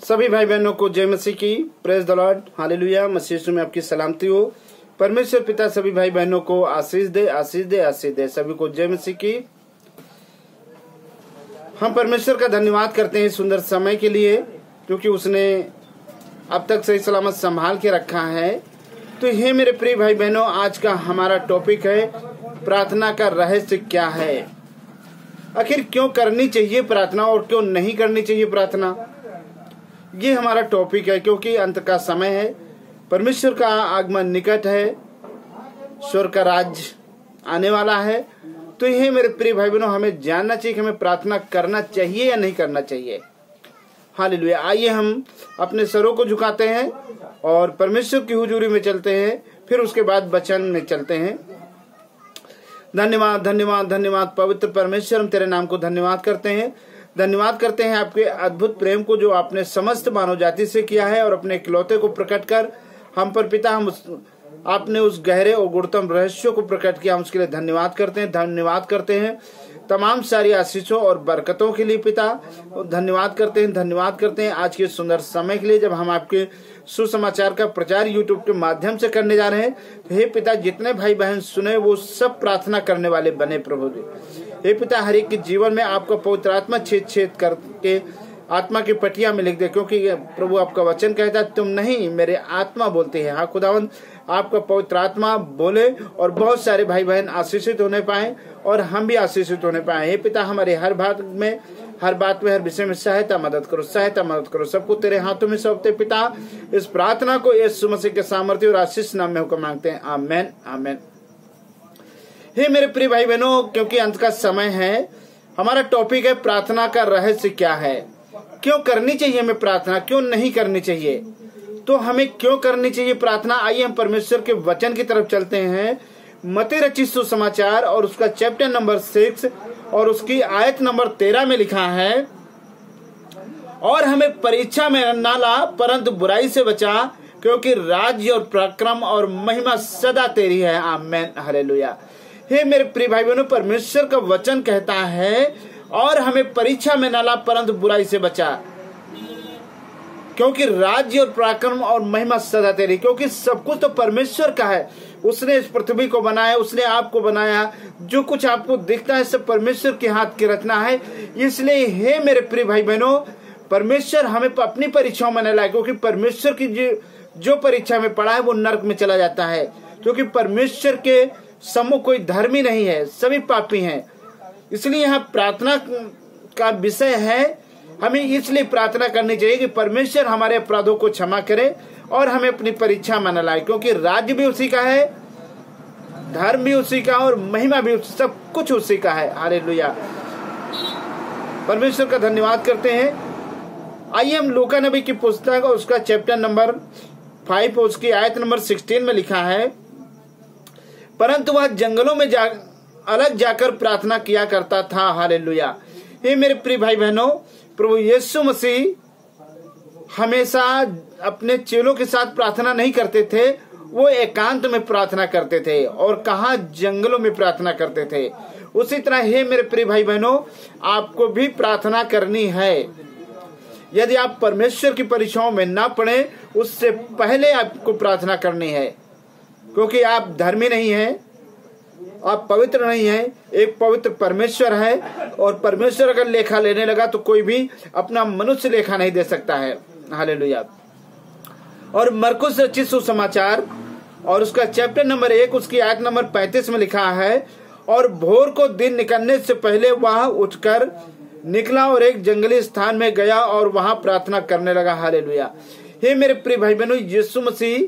सभी भाई बहनों को जय मसीह की, प्रेज द लॉर्ड, हालेलुया। मसीह यीशु में आपकी सलामती हो। परमेश्वर पिता सभी भाई बहनों को आशीष दे, आशीष दे, आशीष दे। सभी को जय मसीह की। हम परमेश्वर का धन्यवाद करते हैं सुंदर समय के लिए, क्योंकि उसने अब तक सही सलामत संभाल के रखा है। तो हे मेरे प्रिय भाई बहनों, आज का हमारा टॉपिक है प्रार्थना का रहस्य क्या है। आखिर क्यों करनी चाहिए प्रार्थना और क्यों नहीं करनी चाहिए प्रार्थना, ये हमारा टॉपिक है। क्योंकि अंत का समय है, परमेश्वर का आगमन निकट है, स्वर्ग का राज्य आने वाला है। तो ये मेरे प्रिय भाई बहनों, हमें जानना चाहिए कि हमें प्रार्थना करना चाहिए या नहीं करना चाहिए। हालेलुया। आइए हम अपने सरों को झुकाते हैं और परमेश्वर की हुजूरी में चलते हैं, फिर उसके बाद वचन में चलते हैं। धन्यवाद, धन्यवाद, धन्यवाद पवित्र परमेश्वर, हम तेरे नाम को धन्यवाद करते हैं। धन्यवाद करते हैं आपके अद्भुत प्रेम को जो आपने समस्त मानव जाति से किया है और अपने इकलौते को प्रकट कर हम पर पिता, आपने उस गहरे और गुणतम रहस्यों को प्रकट किया। हम उसके लिए धन्यवाद करते हैं। धन्यवाद करते हैं तमाम सारी आशीषों और बरकतों के लिए पिता, धन्यवाद करते हैं। धन्यवाद करते हैं आज के सुंदर समय के लिए, जब हम आपके सुसमाचार का प्रचार यूट्यूब के माध्यम से करने जा रहे हैं। हे पिता, जितने भाई बहन सुने वो सब प्रार्थना करने वाले बने प्रभु जी। हे पिता, हर एक के जीवन में आपका पवित्र आत्मा छेद छेद करके आत्मा की पटिया में लिख दे, क्योंकि प्रभु आपका वचन कहता है तुम नहीं मेरे आत्मा बोलते हैं। हाँ खुदावंद, आपका पवित्र आत्मा बोले और बहुत सारे भाई बहन आशीषित होने पाए और हम भी आशीषित होने पाए। हे पिता, हमारे हर बात में, हर विषय में सहायता मदद करो, सहायता मदद करो। सबको तेरे हाथों में सौंपते पिता। इस प्रार्थना को यीशु मसीह के सामर्थ्य और आशीष नाम में होकर मांगते हैं, आमेन, आमेन। हे मेरे प्रिय भाई बहनों, क्योंकि अंत का समय है, हमारा टॉपिक है प्रार्थना का रहस्य क्या है। क्यों करनी चाहिए हमें प्रार्थना, क्यों नहीं करनी चाहिए। तो हमें क्यों करनी चाहिए प्रार्थना, आइए हम परमेश्वर के वचन की तरफ चलते हैं। मत्ती रचित सुसमाचार और उसका चैप्टर नंबर 6 और उसकी आयत नंबर 13 में लिखा है, और हमें परीक्षा में ना ला परंतु बुराई से बचा, क्योंकि राज्य और पराक्रम और महिमा सदा तेरी है, आमेन, हालेलुया। हे मेरे प्रिय भाई बहनों, परमेश्वर का वचन कहता है और हमें परीक्षा में न ला परंतु बुराई से बचा, क्योंकि राज्य और पराक्रम और महिमा सदा तेरी। क्योंकि सब कुछ तो परमेश्वर का है। उसने इस पृथ्वी को बनाया, उसने आपको बनाया। जो कुछ आपको दिखता है सब परमेश्वर के हाथ की रचना है। इसलिए हे मेरे प्रिय भाई बहनों, परमेश्वर हमें अपनी परीक्षाओं में न लाए, क्योंकि परमेश्वर की जो परीक्षा में पड़ा है वो नरक में चला जाता है। क्योंकि परमेश्वर के सम्मुख कोई धर्मी नहीं है, सभी पापी हैं। इसलिए यहाँ प्रार्थना का विषय है, हमें इसलिए प्रार्थना करनी चाहिए कि परमेश्वर हमारे अपराधों को क्षमा करे और हमें अपनी परीक्षा में न लाए। क्योंकि राज्य भी उसी का है, धर्म भी उसी का और महिमा भी, सब कुछ उसी का है। हालेलुया। परमेश्वर का धन्यवाद करते हैं। आइए हम लूका नबी की पुस्तक और उसका चैप्टर नंबर 5 और उसकी आयत नंबर 16 में लिखा है, परंतु वह जंगलों में अलग जाकर प्रार्थना किया करता था। हालेलुया। ये मेरे प्रिय भाई बहनों, प्रभु यीशु मसीह हमेशा अपने चेलों के साथ प्रार्थना नहीं करते थे, वो एकांत में प्रार्थना करते थे। और कहाँ, जंगलों में प्रार्थना करते थे। उसी तरह हे मेरे प्रिय भाई बहनों, आपको भी प्रार्थना करनी है। यदि आप परमेश्वर की परीक्षाओं में ना पड़े, उससे पहले आपको प्रार्थना करनी है। क्योंकि आप धर्मी नहीं हैं, आप पवित्र नहीं हैं, एक पवित्र परमेश्वर है। और परमेश्वर अगर लेखा लेने लगा तो कोई भी अपना मनुष्य लेखा नहीं दे सकता है। हालेलुया। और मरकुस रचित सुसमाचार और उसका चैप्टर नंबर 1 उसकी आयत नंबर 35 में लिखा है, और भोर को दिन निकलने से पहले वह उठकर निकला और एक जंगली स्थान में गया और वहां प्रार्थना करने लगा। हालेलुया। हे मेरे प्रिय भाई बहनों, यीशु मसीह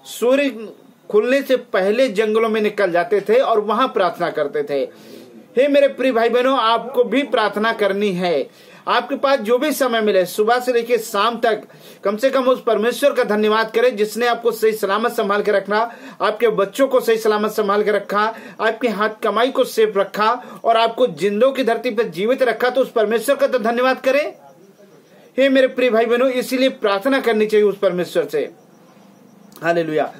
सूर्य खुलने से पहले जंगलों में निकल जाते थे और वहां प्रार्थना करते थे। हे मेरे प्रिय भाई बहनों, आपको भी प्रार्थना करनी है। आपके पास जो भी समय मिले, सुबह से लेकर शाम तक, कम से कम उस परमेश्वर का धन्यवाद करें जिसने आपको सही सलामत संभाल के रखना, आपके बच्चों को सही सलामत संभाल के रखा, आपके हाथ कमाई को सेफ रखा और आपको जिंदों की धरती पर जीवित रखा। तो उस परमेश्वर का तो धन्यवाद करें। हे मेरे प्रिय भाई बहनों, इसीलिए प्रार्थना करनी चाहिए उस परमेश्वर से। हालेलुया।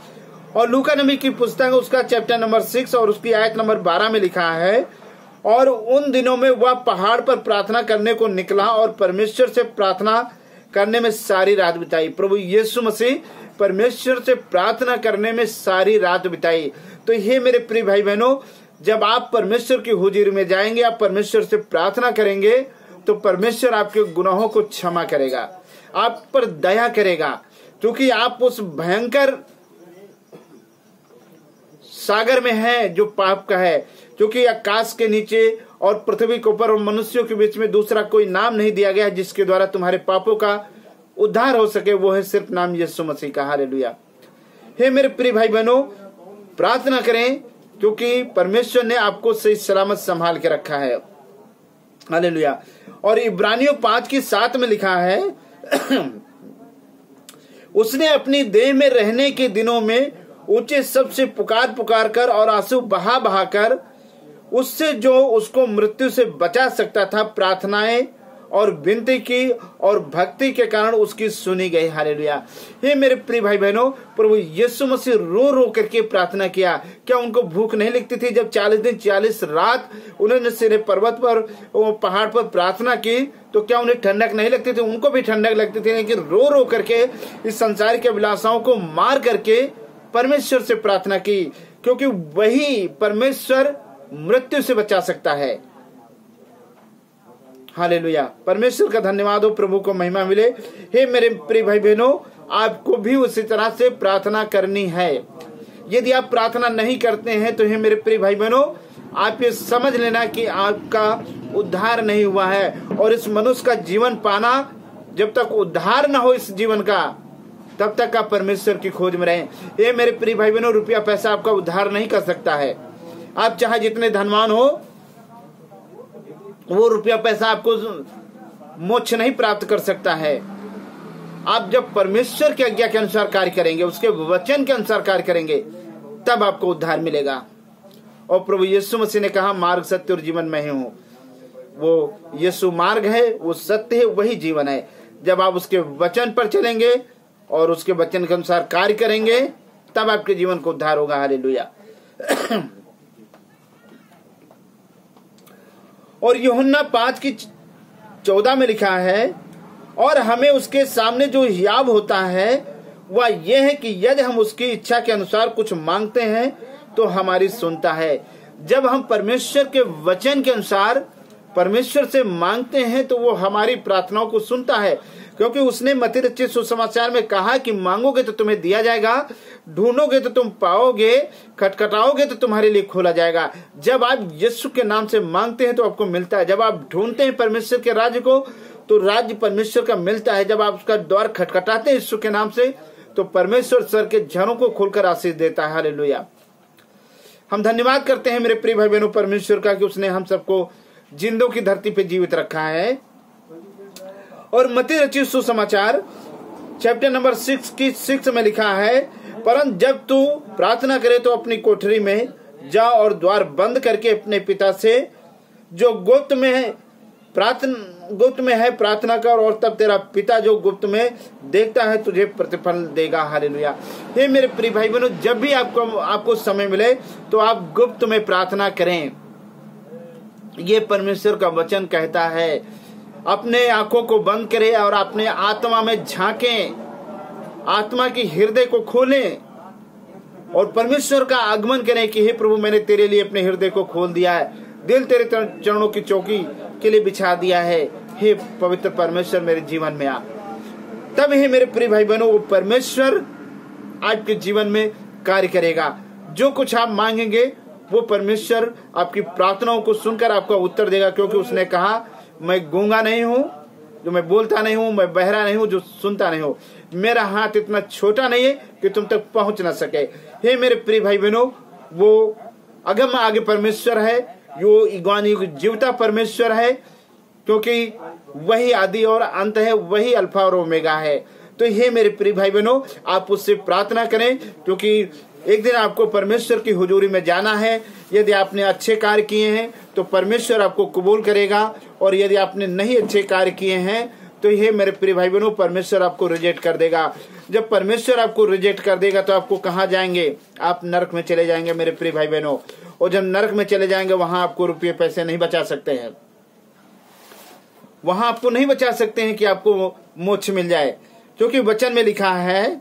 और लूका नबी की पुस्तक उसका चैप्टर नंबर 6 और उसकी आयत नंबर 12 में लिखा है, और उन दिनों में वह पहाड़ पर प्रार्थना करने को निकला और परमेश्वर से प्रार्थना करने में सारी रात बिताई। प्रभु यीशु मसीह परमेश्वर से प्रार्थना करने में सारी रात बिताई। तो ये मेरे प्रिय भाई बहनों, जब आप परमेश्वर की हुजूरी में जाएंगे, आप परमेश्वर से प्रार्थना करेंगे, तो परमेश्वर आपके गुनाहों को क्षमा करेगा, आप पर दया करेगा, क्योंकि आप उस भयंकर सागर में हैं जो पाप का है। क्योंकि आकाश के नीचे और पृथ्वी के ऊपर और मनुष्यों के बीच में दूसरा कोई नाम नहीं दिया गया जिसके द्वारा तुम्हारे पापों का उद्धार हो सके, वो है सिर्फ नाम यीशु मसीह का। हालेलुया। हे मेरे प्रिय भाई बहनों, प्रार्थना करें, क्योंकि परमेश्वर ने आपको सही सलामत संभाल के रखा है। हालेलुया। और इब्रानियों 5:7 में लिखा है, उसने अपनी देह में रहने के दिनों में ऊंचे शब्द से पुकार पुकार कर और आंसू बहा बहा कर उससे जो उसको मृत्यु से बचा सकता था प्रार्थनाएं और विनती की, और भक्ति के कारण उसकी सुनी गई। हालेलुया। ये मेरे प्रिय भाई बहनों, प्रभु यीशु मसीह रो रो करके प्रार्थना किया। क्या उनको भूख नहीं लगती थी? जब 40 दिन 40 रात उन्होंने सिरे पर्वत पर, पहाड़ पर प्रार्थना की, तो क्या उन्हें ठंडक नहीं लगती थी? उनको भी ठंडक लगती थी, लेकिन रो रो करके इस संसार के अभिलाषाओं को मार करके परमेश्वर से प्रार्थना की, क्योंकि वही परमेश्वर मृत्यु से बचा सकता है। हालेलुया। परमेश्वर का धन्यवाद हो, प्रभु को महिमा मिले। हे मेरे प्रिय भाई बहनों, आपको भी उसी तरह से प्रार्थना करनी है। यदि आप प्रार्थना नहीं करते हैं तो हे मेरे प्रिय भाई बहनों, आप ये समझ लेना कि आपका उद्धार नहीं हुआ है। और इस मनुष्य का जीवन पाना, जब तक उद्धार न हो इस जीवन का, तब तक आप परमेश्वर की खोज में रहें। ये मेरे प्रिय भाई बहनों, रुपया पैसा आपका उद्धार नहीं कर सकता है। आप चाहे जितने धनवान हो, वो रुपया पैसा आपको मोक्ष नहीं प्राप्त कर सकता है। आप जब परमेश्वर की आज्ञा के अनुसार कार्य करेंगे, उसके वचन के अनुसार कार्य करेंगे, तब आपको उद्धार मिलेगा। और प्रभु यीशु मसीह ने कहा, मार्ग सत्य और जीवन मैं ही हूँ। वो यीशु मार्ग है, वो सत्य है, वही जीवन है। जब आप उसके वचन पर चलेंगे और उसके वचन के अनुसार कार्य करेंगे, तब आपके जीवन को उद्धार होगा। हालेलुया। और यूहन्ना 5:14 में लिखा है, और हमें उसके सामने जो हियाव होता है वह यह है कि यदि हम उसकी इच्छा के अनुसार कुछ मांगते हैं तो हमारी सुनता है। जब हम परमेश्वर के वचन के अनुसार परमेश्वर से मांगते हैं तो वो हमारी प्रार्थनाओं को सुनता है, क्योंकि उसने मत्ती रचित सुसमाचार में कहा कि मांगोगे तो तुम्हें दिया जाएगा, ढूंढोगे तो तुम पाओगे, खटखटाओगे तो तुम्हारे लिए खोला जाएगा। जब आप यीशु के नाम से मांगते हैं तो आपको मिलता है। जब आप ढूंढते हैं परमेश्वर के राज्य को, तो राज्य परमेश्वर का मिलता है। जब आप उसका द्वार खटखटाते हैं यीशु के नाम से, तो परमेश्वर सर के झरों को खोलकर आशीष देता है। हालेलुया। हम धन्यवाद करते हैं मेरे प्रिय भाई बहनों परमेश्वर का, कि उसने हम सबको जिंदों की धरती पे जीवित रखा है। और मत्ती रचित सुसमाचार चैप्टर नंबर 6 में लिखा है, परंतु जब तू प्रार्थना करे तो अपनी कोठरी में जा और द्वार बंद करके अपने पिता से जो गुप्त में है प्रार्थना कर, और तब तेरा पिता जो गुप्त में देखता है तुझे प्रतिफल देगा। हालेलुया। हे मेरे प्रिय भाई बहनों, जब भी आपको समय मिले तो आप गुप्त में प्रार्थना करें। ये परमेश्वर का वचन कहता है। अपने आंखों को बंद करें और अपने आत्मा में झांकें, आत्मा की हृदय को खोलें और परमेश्वर का आगमन करें कि हे प्रभु, मैंने तेरे लिए अपने हृदय को खोल दिया है, दिल तेरे चरणों की चौकी के लिए बिछा दिया है। हे पवित्र परमेश्वर, मेरे जीवन में आ। तब हे मेरे प्रिय भाई बहनों, वो परमेश्वर आपके जीवन में कार्य करेगा। जो कुछ आप मांगेंगे वो परमेश्वर आपकी प्रार्थनाओं को सुनकर आपका उत्तर देगा, क्योंकि उसने कहा, मैं गूंगा नहीं हूं जो मैं बोलता नहीं हूं, मैं बहरा नहीं हूं जो सुनता नहीं हूं, मेरा हाथ इतना छोटा नहीं है कि तुम तक पहुंच ना सके। हे मेरे प्रिय भाई बहनों, वो अगम आगे परमेश्वर है, यो इगानी जीवता परमेश्वर है, क्योंकि वही आदि और अंत है, वही अल्फा और ओमेगा है। तो हे मेरे प्रिय भाई बहनों, आप उससे प्रार्थना करें, क्योंकि एक दिन आपको परमेश्वर की हुजूरी में जाना है। यदि आपने अच्छे कार्य किए हैं तो परमेश्वर आपको कबूल करेगा, और यदि आपने नहीं अच्छे कार्य किए हैं तो ये मेरे प्रिय भाई बहनों, परमेश्वर आपको रिजेक्ट कर देगा। जब परमेश्वर आपको रिजेक्ट कर देगा तो आपको कहाँ जाएंगे? आप नरक में चले जाएंगे मेरे प्रिय भाई बहनों। और जब नरक में चले जाएंगे, वहां आपको रुपये पैसे नहीं बचा सकते हैं। वहां आपको नहीं बचा सकते हैं कि आपको मोक्ष मिल जाए, क्योंकि वचन में लिखा है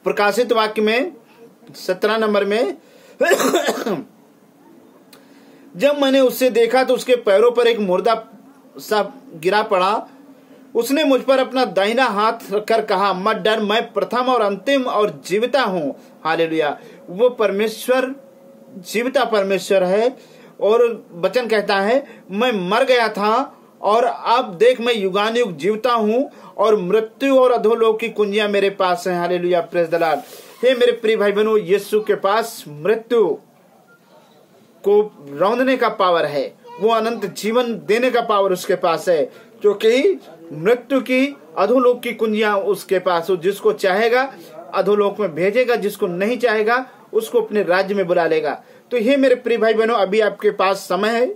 प्रकाशित वाक्य में 17 नंबर में जब मैंने उससे देखा तो उसके पैरों पर एक मुर्दा सा गिरा पड़ा। उसने मुझ पर अपना दाहिना हाथ रखकर कहा, मत डर, मैं प्रथम और अंतिम और जीविता हूं। हालेलुया। वो परमेश्वर जीविता परमेश्वर है और वचन कहता है मैं मर गया था और अब देख मैं युगानुयुग जीवता हूं और मृत्यु और अधोलोक की कुंजियां मेरे पास हैं। Hallelujah, praise the lord. हे मेरे प्रिय भाई बहनों, यीशु के पास मृत्यु को रौंदने का पावर है, वो अनंत जीवन देने का पावर उसके पास है, क्योंकि मृत्यु की अधोलोक की कुंजियां उसके पास हो। जिसको चाहेगा अधोलोक में भेजेगा, जिसको नहीं चाहेगा उसको अपने राज्य में बुला लेगा। तो ये मेरे प्रिय भाई बहनों, अभी आपके पास समय है,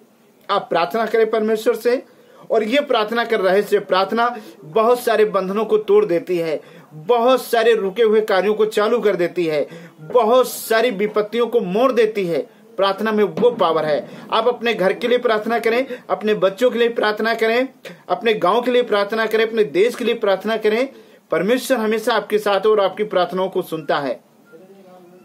आप प्रार्थना करें परमेश्वर से। और ये प्रार्थना कर रहे से प्रार्थना बहुत सारे बंधनों को तोड़ देती है, बहुत सारे रुके हुए कार्यों को चालू कर देती है, बहुत सारी विपत्तियों को मोड़ देती है। प्रार्थना में वो पावर है। आप अपने घर के लिए प्रार्थना करें, अपने बच्चों के लिए प्रार्थना करें, अपने गांव के लिए प्रार्थना करें, अपने देश के लिए प्रार्थना करें। परमेश्वर हमेशा आपके साथ और आपकी प्रार्थनाओं को सुनता है।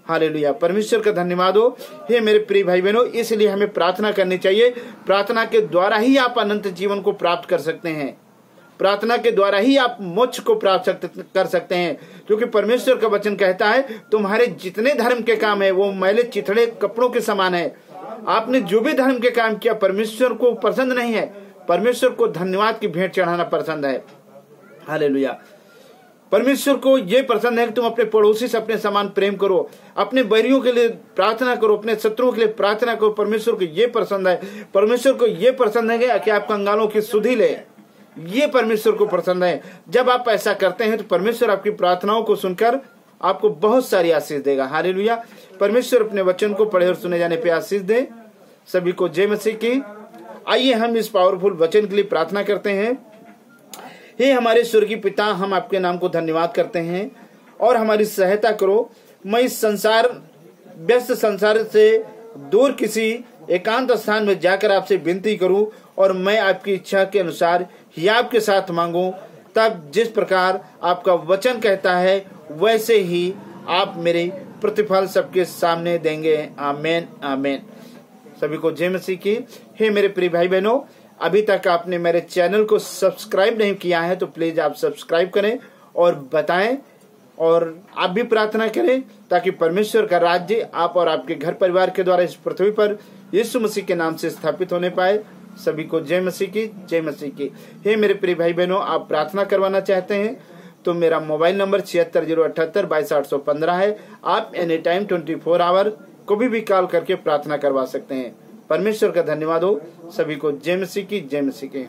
हालेलुया, परमेश्वर का धन्यवाद हो। हे मेरे प्रिय भाई बहनों, इसलिए हमें प्रार्थना करनी चाहिए। प्रार्थना के द्वारा ही आप अनंत जीवन को प्राप्त कर सकते हैं, प्रार्थना के द्वारा ही आप मोक्ष को प्राप्त कर सकते हैं, क्योंकि परमेश्वर का वचन कहता है तुम्हारे जितने धर्म के काम है वो मैले चिथड़े कपड़ों के समान है। आपने जो भी धर्म के काम किया परमेश्वर को पसंद नहीं है। परमेश्वर को धन्यवाद की भेंट चढ़ाना पसंद है। हालेलुया, परमेश्वर को यह पसंद है कि तुम अपने पड़ोसी से अपने समान प्रेम करो, अपने बैरियों के लिए प्रार्थना करो, अपने शत्रुओं के लिए प्रार्थना करो। परमेश्वर को यह पसंद है। परमेश्वर को यह पसंद है कि आप कंगालों की सुधि ले, ये परमेश्वर को पसंद है। जब आप ऐसा करते हैं तो परमेश्वर आपकी प्रार्थनाओं को सुनकर आपको बहुत सारी आशीष देगा। हालेलुया, परमेश्वर अपने वचन को पढ़े और सुने जाने पे आशीष दे। सभी को जय मसीह की। आइए हम इस पावरफुल वचन के लिए प्रार्थना करते हैं। हे हमारे स्वर्गीय पिता, हम आपके नाम को धन्यवाद करते हैं और हमारी सहायता करो। मैं इस व्यस्त संसार से दूर किसी एकांत स्थान में जाकर आपसे विनती करूं और मैं आपकी इच्छा के अनुसार ही आपके साथ मांगूं। तब जिस प्रकार आपका वचन कहता है वैसे ही आप मेरे प्रतिफल सबके सामने देंगे। आमीन आमीन। सभी को जय मसीह की। हे मेरे प्रिय भाई बहनों, अभी तक आपने मेरे चैनल को सब्सक्राइब नहीं किया है तो प्लीज आप सब्सक्राइब करें और बताएं, और आप भी प्रार्थना करें ताकि परमेश्वर का राज्य आप और आपके घर परिवार के द्वारा इस पृथ्वी पर यीशु मसीह के नाम से स्थापित होने पाए। सभी को जय मसीह की, जय मसीह की। हे मेरे प्रिय भाई बहनों, आप प्रार्थना करवाना चाहते हैं तो मेरा मोबाइल नंबर 7608722815 है। आप एनी टाइम 24 आवर कभी भी कॉल करके प्रार्थना करवा सकते हैं। परमेश्वर का धन्यवाद हो। सभी को जय मसीह की, जय मसीह की।